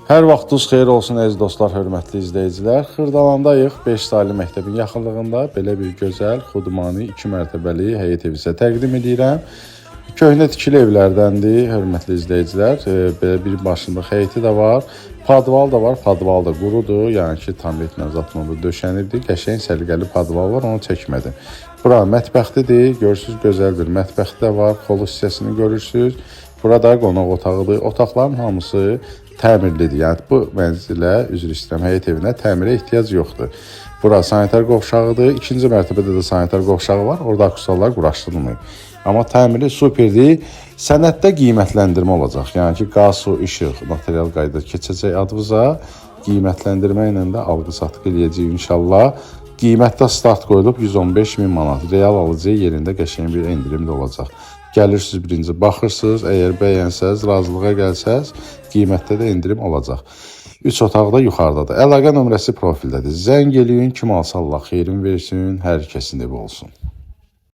Hər vaxtınız xeyir olsun əziz dostlar, hörmətli izləyicilər. Xırdalandayıq 5 saylı məktəbin yaxınlığında belə bir gözəl, xudmani 2 mərtəbəli həyət evi sizə təqdim edirəm. Köhnə tikili evlərdəndir, hörmətli izləyicilər. Belə bir başında həyəti də var, padval da var. Padval da qurudur, yəni ki, tam etmə zatla döşənibdir. Qəşəng səliqəli padval var, onu çəkmədim. Bura mətbəxtidir, görürsünüz, gözəl bir mətbəxti də var. Xolu hissəsini görürsünüz. Burada qonaq otağıdır. Otaqların hamısı təmirlidir. Yəni bu mənzilə, üzr istəyirəm, həyət evinə təmirə ehtiyac yoxdur. Bura sanitar qovşağıdır. İkinci mərtəbədə də sanitar qovşağı var. Orada akusallar quraşdırılmayıb. Amma təmiri superdir. Sənəddə qiymətləndirmə olacaq. Yəni ki, qaz, su, işıq, material qayda keçəcək adınıza. Qiymətləndirmə ilə də alqı-satqı eləyəcəyik inşallah. Qiymətdə start qoyulub 115.000 manat. Real alıcıya yerində qəşəng bir endirim də olacaq. Gəlirsiniz birinci, baxırsınız, əgər bəyənsəz, razılığa gəlsəz, qiymətdə də endirim olacaq. 3 otaq da yuxarıdadır. Əlaqə nömrəsi profildədir. Zəng eləyin, kim alsa Allah xeyrin versin, hər kəsin evi olsun.